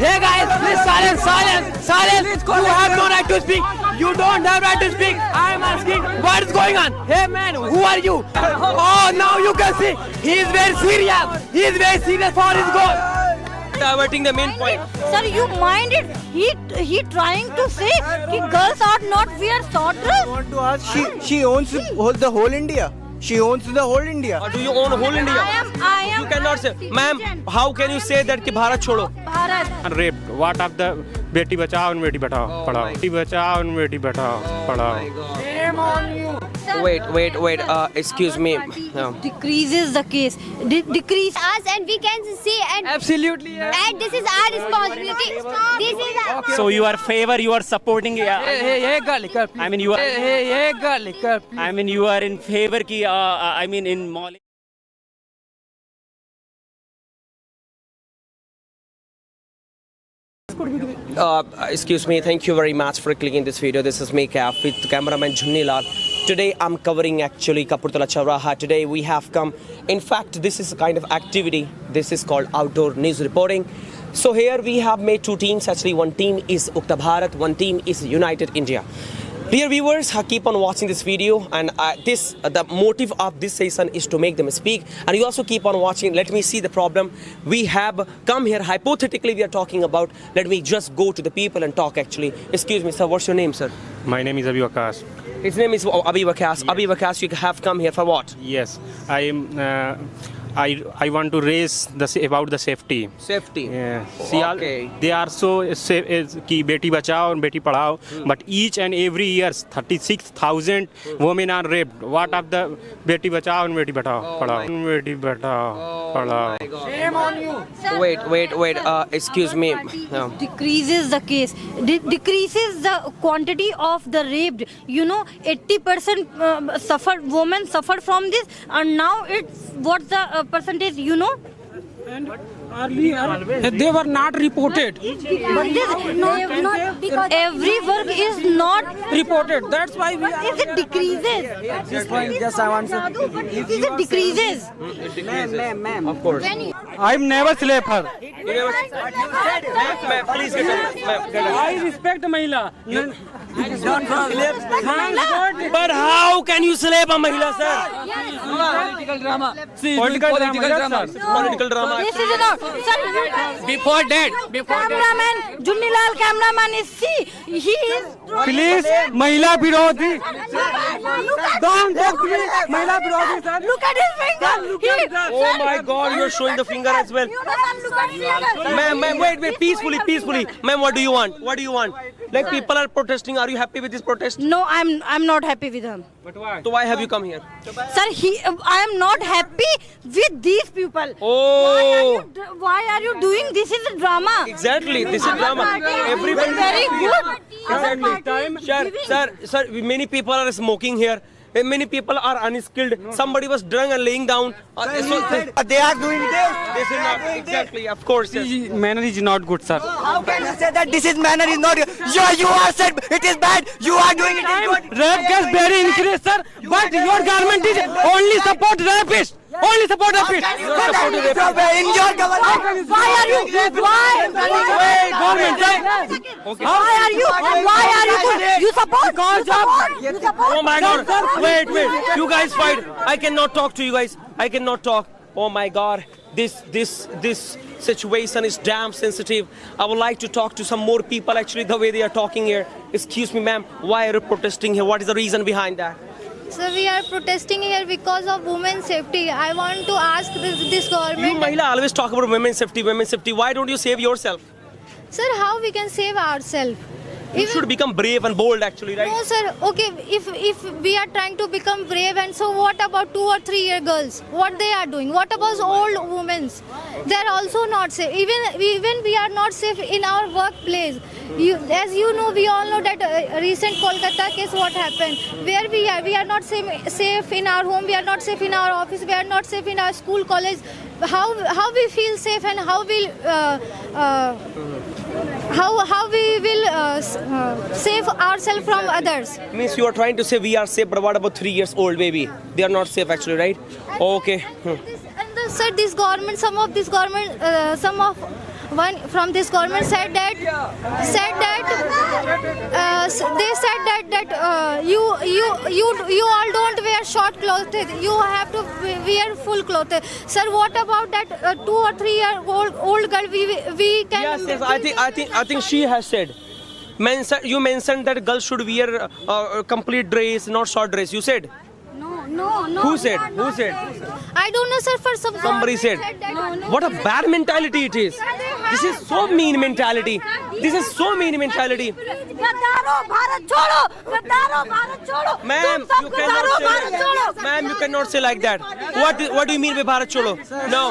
Hey guys, please silence, silence, silence. You have no right to speak. You don't have right to speak. I am asking, what is going on? Hey man, who are you? Oh, now you can see. He is very serious. He is very serious for his goal. Diverting the main point. Sir, you mind it? He trying to say that girls are not wear short dress. I want to ask, she owns the whole India. She owns the whole India. Or do you own whole India? I am. You cannot say, ma'am. How can you say that कि भारत छोड़ो? Bharat. Raped. What of the Beti Bachao and Beti Padhao पढ़ाओ Beti Bachao and Beti Padhao पढ़ाओ. Shame on you. Wait. Excuse me. No. Decreases the case. Decrease. Us and we can see and Absolutely. and this is our responsibility. This is our So you are favor, you are supporting. Hey, girl, I mean you are. Hey, girl. I mean you are in favor की. I mean in mall. Excuse me, thank you very much for clicking this video. This is me, Kaf, with cameraman Junni Lal. Today I'm covering actually Kapurthala Chowraha. Today we have come, in fact this is a kind of activity. This is called outdoor news reporting. So here we have made two teams actually. One team is Ukta Bharat, one team is United India. Dear viewers, keep on watching this video, and the motive of this session is to make them speak, and you also keep on watching. Let me see the problem. We have come here, hypothetically we are talking about, let me just go to the people and talk actually. Excuse me sir, what's your name sir? My name is Abhi Waqas. His name is Abhi Waqas. Yes. Abhi Waqas, you have come here for what? Yes, I am. I want to raise about the safety. Safety. Yeah. See, Okay. they are so safe कि Beti Bachao and Beti Padhao. But each and every year 36,000 women are raped. What of the Beti Bachao and Beti Padhao Beti Bachao पढ़ाओ. Shame on you. Wait. Excuse me. No. Decreases the case. Decreases the quantity of the raped. 80% women suffered from this, and now it's what's the percentage? And earlier they were not reported. But this because every work is not Reported. That's why we are. If it decreases, At this point, just I want to. if it decreases, Ma'am. Of course. I've never slept her. Ma'am, please get up. I respect Mahila. Thank God. But how can you slap a Mahila, sir? Political drama. Political drama. this is not. Sir, Before that. cameraman, Junnilal cameraman is he is. Please, Mahila Birodhi. Don't talk to me. Mahila Birodhi, sir. Look at his finger. Oh my God, you're showing the finger as well. Look at his finger. Ma'am, wait, peacefully. Ma'am, what do you want? Like people are protesting. Are you happy with this protest? No, I'm not happy with him. So why have you come here? Sir, I am not happy with these people. Oh, Why are you doing this? Is a drama. exactly. This is drama. Everybody. Very good. Sir, many people are smoking here. Many people are unskilled. Somebody was drunk and laying down. They are doing this. This is not exactly, of course. Yes. Manner is not good, sir. How can you say that this is manner is not? You are said it is bad. You are doing it is good. Rape gets very increased, sir. But your government is only support rapists. Only support rapists. In your government. Why are you? Why? Why are you? You support? You support? Oh my God! Wait! You guys fight. I cannot talk to you guys. I cannot talk. Oh my God! This situation is damn sensitive. I would like to talk to some more people. Actually, the way they are talking here. Excuse me, ma'am. Why are you protesting here? What is the reason behind that? So we are protesting here because of women's safety. I want to ask this You, government. Mahila, always talk about women's safety. Why don't you save yourself? Sir, how we can save ourselves? You should become brave and bold, actually, right? No, sir. Okay, if we are trying to become brave, and so what about 2 or 3 year girls? What they are doing? What about old women? They are also not safe. Even we are not safe in our workplace. As you know, we all know that recent Kolkata case. What happened? Where we are not safe in our home. We are not safe in our office. We are not safe in our school, college. How we feel safe and how we will save ourselves from others. Means you are trying to say we are safe, but what about 3 years old baby? They are not safe, actually, right? Okay. Sir, this government, some of one from this government said that you all don't wear short clothes. You have to wear full clothes. Sir, what about that 2 or 3 year old girl? We can. Yes. I think she has said. You mentioned that girls should wear complete dress, not short dress. You said. No. Who said? I don't know, sir. For Somebody said. that. What a bad mentality it is. This is so mean mentality. गद्दारो Bharat छोड़ो, गद्दारो भारत छोड़ो. Ma'am, तुम सब गद्दारो भारत छोड़ो. Ma'am, you cannot say like that. What do you mean by Bharat Chodo? No.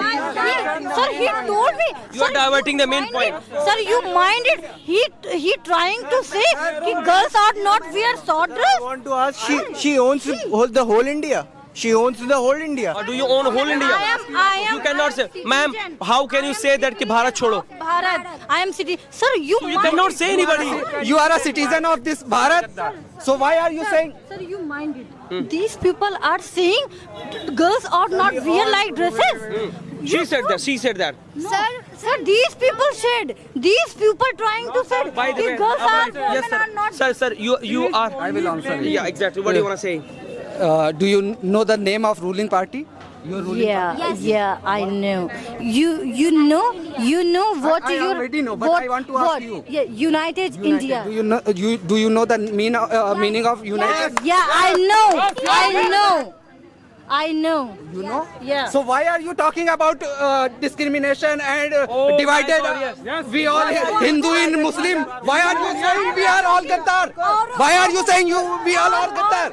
Sir, he told me. You are diverting the main point. Sir, you mind it? He trying to say that girls are not wear short dress. I want to ask, she owns the whole India. She owns the whole India. Or do you own whole India? I am. You cannot say, ma'am. How can you say that कि Bharat छोड़ो? Bharat. I am city. Sir, you cannot say anybody. You are a citizen of this Bharat. So why are you saying? Sir, you mind it? These people are saying girls are not wear like dresses. She said that. Sir, these people said. These people trying to say By the way, girls are yes, women are not. sir, you are. I will answer. Yeah, exactly. What do you want to say? Do you know the name of ruling party? Your ruling Yeah, I know. You know what I you already know, but I want to ask you. Yeah, United India. Do you know the meaning of United? Yeah, I know. You know? Yeah. So why are you talking about discrimination and divided? Yes. We all Hindu and Muslim. Why are you saying we are all Gaddar? Why are you saying we all are Gaddar?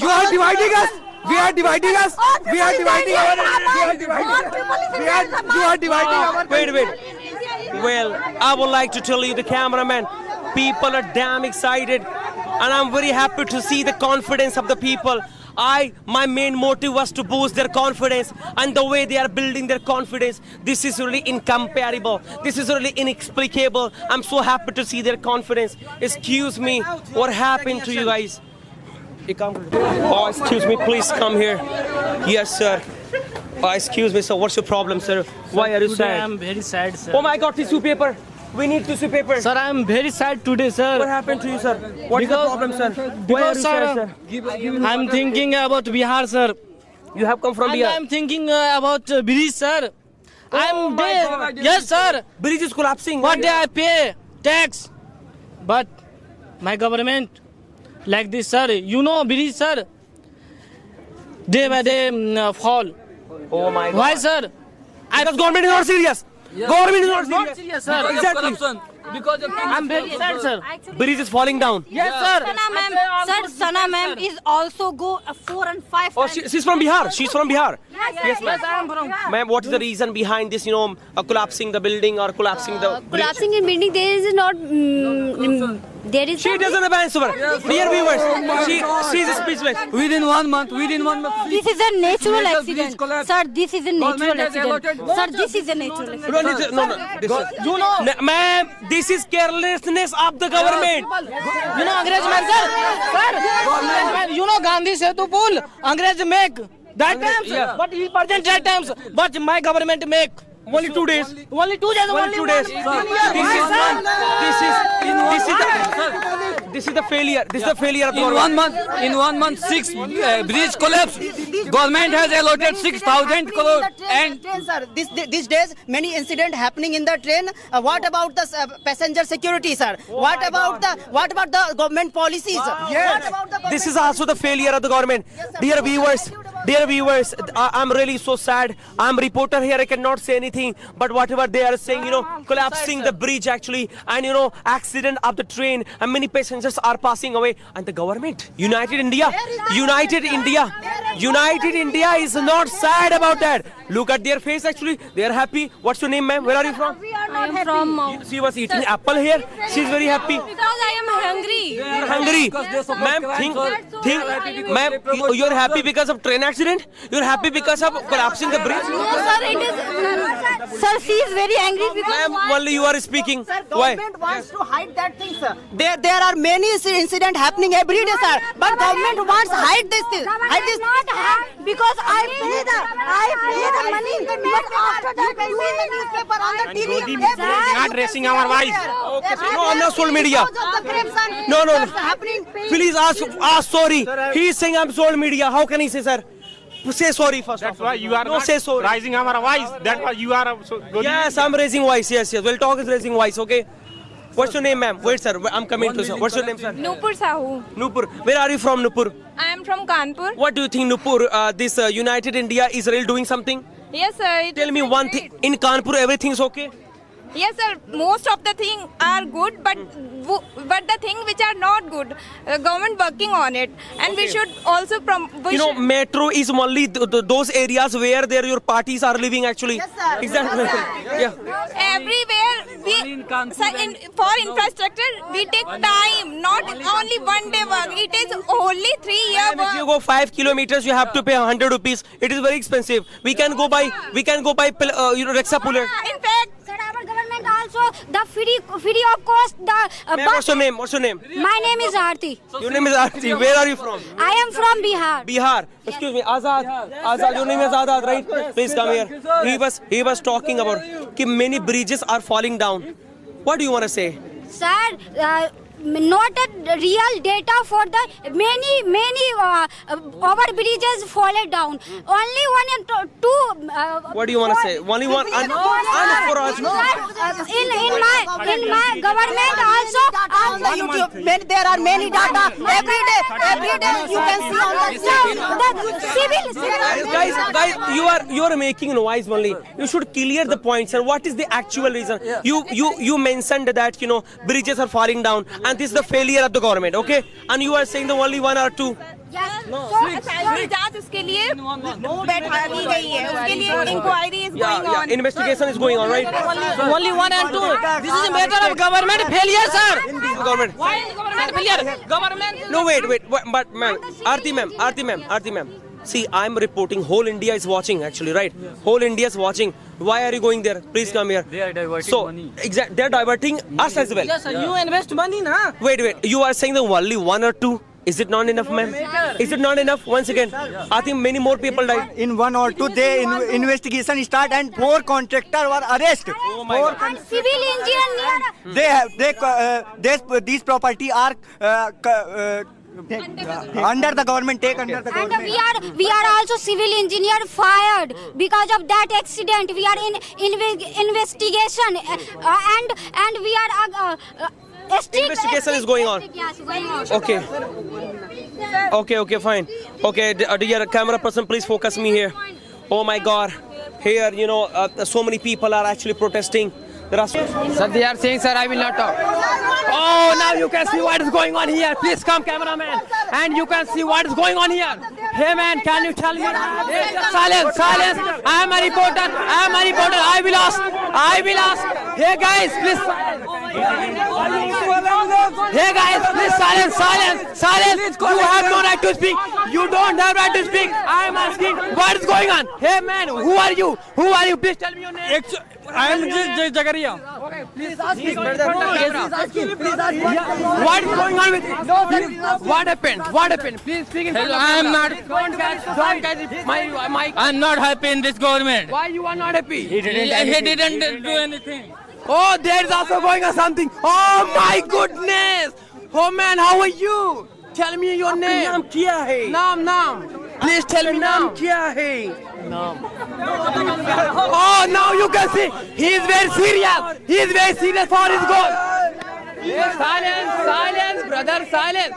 You are dividing us. We are dividing us. We are dividing our. Wait. Well, I would like to tell you, the cameraman, people are damn excited, and I'm very happy to see the confidence of the people. My main motive was to boost their confidence, and the way they are building their confidence, this is really incomparable. This is really inexplicable. I'm so happy to see their confidence. Excuse me, what happened to you guys? Oh, excuse me, please come here. Yes, sir. Excuse me, sir. What's your problem, sir? Why are you Today sad? I am very sad, sir. Oh my God, tissue paper. We need tissue paper. Sir, I am very sad today, sir. What happened to you, sir? What is the problem, sir? Why are you Because, sad, sir, sir? I am thinking about Bihar, sir. You have come from And here. I am thinking about Bridge, sir. I am my there. God. Yes, sir. Bridge is collapsing. What day I pay tax, but my government like this, sir. You know, Bridge, sir. Day by day fall. Oh my God. Why, sir? Because government is not serious. Government is not Not serious. serious, sir. Exactly. Because I'm very sad, sir. Bridge is falling down. Yes, sir. Sana ma'am is also go 4 and 5 Oh, times. she's from Bihar. She's from Bihar. Yes, Yes, I am from. Ma'am, what is the reason behind this, collapsing the building or collapsing the bridge? Collapsing in building, there is not. There is. She doesn't have answer. Dear viewers, she's speechless. Within 1 month. This is a natural Bridge accident. collapsed. Sir, this is a natural Government has accident. allotted- Sir, this is a natural accident. No. This is, you know, ma'am, this is carelessness of the government. You know Angrez man, sir. Sir, you know Gandhi Setu Pool. Angrez make that times, but he present that times. But my government make Only 2 days. only 2 days. Only 2 days. This is the failure. This is the failure of the government. In 1 month, 6 bridge collapse. Government has allotted 6,000 crore and train, sir. These days, many incident happening in the train. What about the passenger security, sir? What about the government policies? What about the This is also the failure of the government. Dear viewers, I'm really so sad. I'm a reporter here. I cannot say anything. But whatever they are saying, collapsing the bridge actually, and accident of the train, and many passengers are passing away. And the government, United India is not sad about that. Look at their face actually. They are happy. What's your name, ma'am? Where are you from? I am from She was eating apple here. She's very happy. because I am hungry. You're hungry. Ma'am, ma'am, you're happy because of train accident. accident? You're happy because of collapsing the bridge? No, sir, it is. Sir, she is very angry because. Ma'am, only you are speaking. Sir, Why? government wants to hide that thing, sir. There are many incidents happening every day, sir. But government wants to hide this thing. Hide this. Not hide because I pay the money. But after that, You can see the newspaper on the TV. Modi every day. not raising our voice. Okay, sir. No, I'm not social media. No, no, no. Happening. Please ask sorry. He is saying I'm social media. How can he say, sir? Say sorry first. That's of all. why you are No, not say sorry. raising our voice. That's why you are so good. Yes, I'm raising voice. Yes. Well, talk is raising voice. Okay. What's your name, ma'am? Wait, sir. I'm coming to sir. What's your name, sir? Nupur Sahu. Nupur. Where are you from, Nupur? I am from Kanpur. What do you think, Nupur? This United India, Israel doing something? Yes, sir. it Tell is me very one great. thing. In Kanpur, everything's okay. Yes, sir. Most of the things are good, but the things which are not good, government working on it, and we should also You know, metro is only those areas where your parties are living actually. Yes, sir. Exactly. Yeah. everywhere for infrastructure we take time, not only one day work. It is only 3-year And if you work. go 5 kilometers, you have to pay 100 rupees. It is very expensive. We can go by Rexa Puller. In fact, Sir, our government also the free of cost the Ma'am, what's your name? What's your name? My name is Aarti. Your name is Aarti. Where are you from? I am from Bihar. Bihar. Excuse me, Azad. Azad, your name is Azad, right? Please come here. He was talking about that many bridges are falling down. What do you want to say? Sir, not a real data for the many over bridges fallen down. Only one and two. What do you want to say? Only one. In my government also. On the YouTube, there are many data. Every day you can see on the Civil. You are making noise only. You should clear the point, sir. What is the actual reason? You mentioned that bridges are falling down, and this is the failure of the government, okay? And you are saying the only one or two. Asylum जांच उसके लिए बैठा दी गई है, उसके लिए inquiry is going on. Investigation is going on, right? Only 1 and 2. This is a matter of government failure, sir. Government. Why is government failure? Government. No, wait, but ma'am, Aarti ma'am. See, I'm reporting. Whole India is watching, actually, right? Whole India is watching. Why are you going there? Please come here. They are diverting money. Exactly, they're diverting us as well. Yes, sir. You invest money, na? Wait. You are saying the only one or two? Is it not enough, ma'am? Is it not enough? Once again, I think many more people died. In 1 or 2 day, investigation start and 4 contractors were arrested. And civil engineer. These property are under the government. Under the And government. we are also civil engineer fired because of that accident. We are in investigation and we are Investigation is going on. Yes, going on. Okay, fine. Okay, dear camera person, please focus me here. Oh my God, here so many people are actually protesting. Sir, they are saying, sir, I will not talk. Oh, now you can see what is going on here. Please come, cameraman. And you can see what is going on here. Hey, man, can you tell me? Hey, silence. I am a reporter. I will ask. Hey, guys, please. Hey, guys, please silence. You have no right to speak. You don't have right to speak. I am asking, what is going on? Hey, man, who are you? Please tell me your name. I am Jagaria. Okay, please ask me. What is going on with you? What happened? Please speak in front of I am not. Don't catch my. I'm not happy in this government. Why you are not happy? He didn't do anything. Oh, there is also going on something. Oh my goodness. Oh man, how are you? Tell me your name. नाम क्या है? Naam. Please tell me नाम now. क्या है? Oh, now you can see. He is very serious. He is very serious for his goal. Silence, brother, silence.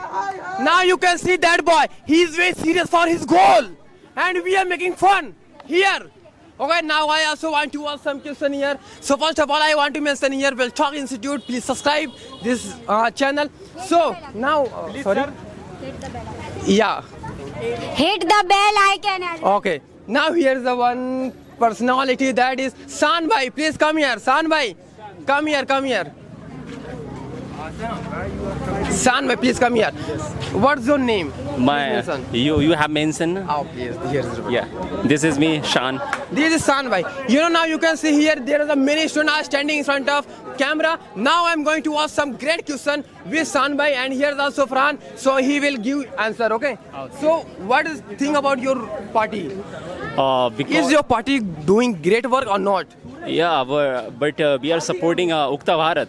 Now you can see that boy. He is very serious for his goal. And we are making fun here. Okay, now I also want to ask some question here. So first of all, I want to mention here, Well Talk Institute. Please subscribe this channel. So now, sorry. Yeah. Hit the bell icon. Okay. Now here's the one personality, that is San Bhai. Please come here. San Bhai. Come here. San, bhai, please come here. What's your name? My Son. you have mentioned. Oh, please. Here's the Yeah, this is me, Shan. This is San, bhai. You know, now you can see here there is a many students are standing in front of camera. Now I'm going to ask some great question with San bhai, and here's also Fran. So he will give answer. Okay. So what is thing about your party? Because Is your party doing great work or not? yeah, but we are supporting Ukta Bharat.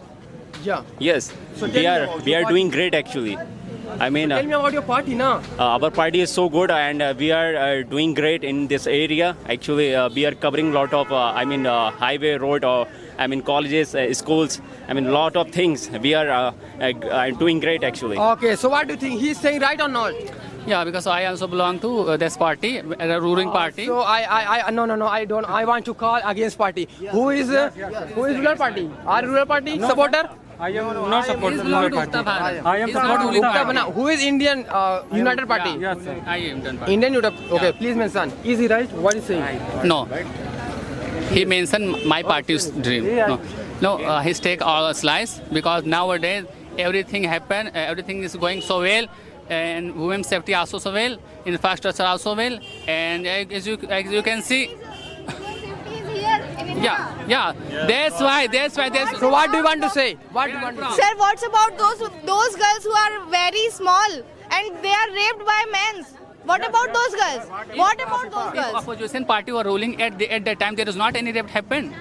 Yeah. Yes, So we tell me are about we your are party. doing great actually. I mean, Tell me about your party, na. our party is so good, and we are doing great in this area. Actually, we are covering lot of highway, road, or colleges, schools. Lot of things. We are doing great actually. Okay. So what do you think? He's saying right or not? Yeah, because I also belong to this party, a ruling party. So no, I don't. I want to call against party. Who is rural party? Are rural party supporter? I am not supporting belong to party. Ukta Bharat. I am He's not supporting ruling Ukta party. Bana. Who is Indian United Party? Yes, sir. I am Indian party. Indian United. Okay, please mention. Is he right? What is saying? No. He mentioned my party's dream. No, he's take all a slice because nowadays everything happen, everything is going so well, and women's safety also so well, infrastructure also well, and as you can see, yeah. That's why. So what do you want to say? What do you want to say? Sir, what's about those girls who are very small and they are raped by men? What about those girls? What about those If girls? opposition party were ruling at that time, there is not any rape happened.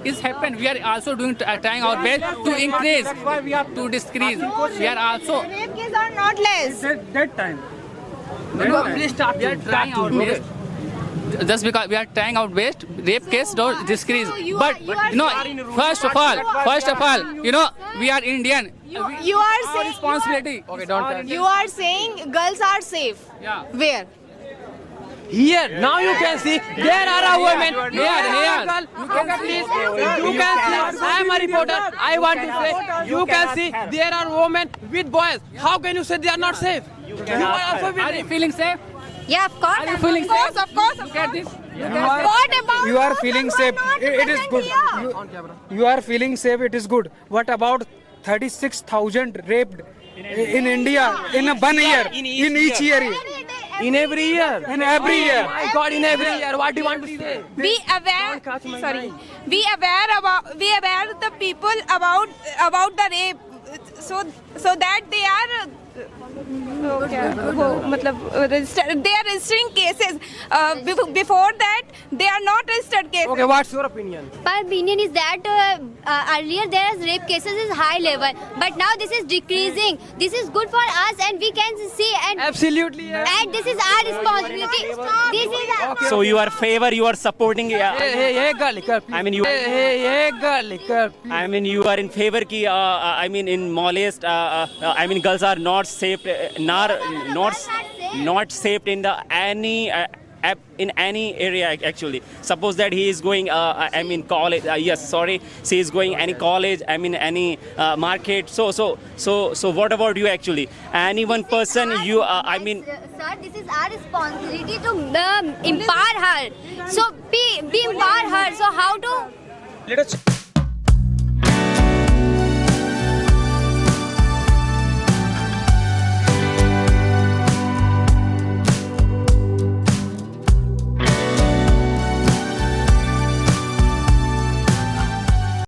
It's happened. We are also trying our best to increase, to decrease. We are also. Rape cases are not less. That time. Please start. We are trying our best. Just because we are trying our best, rape case don't decrease. So you But are no, saying- first of all, we are Indian. You are Our saying responsibility. Okay, don't. you are saying girls are safe. Yeah. Where? Here, now you can see there are a women. Here. Okay, please. You can see. I am a reporter. I want to say. You can see there are women with boys. How can you say they are not safe? You are also Are you with feeling safe? Yeah, of course. Are you feeling of course, safe? of course. Look at this. What about You are those feeling who are safe. not It is present good. here? You are feeling safe. It is good. What about 36,000 raped in India in 1 year? In each year. in every year. In every year. Oh my God, in every year. What do you want to say? Be aware. Sorry. Be aware the people about the rape, so that they are. They are registering cases. Before that, they are not registered cases. Okay, what's your opinion? My opinion is that earlier there is rape cases is high level, but now this is decreasing. This is good for us, and we can see and Absolutely. and this is our responsibility. This is our So you are favor, you are supporting. Hey, girl, please. I mean, you- Hey, girl, please. You are in favor ki in molest. Girls are not safe, not safe in the in any area actually. Suppose that he is going college. She is going any college. Any market. So what about you actually? Any one person you Sir, this is our responsibility to empower her. So be empower her. So how to? Let us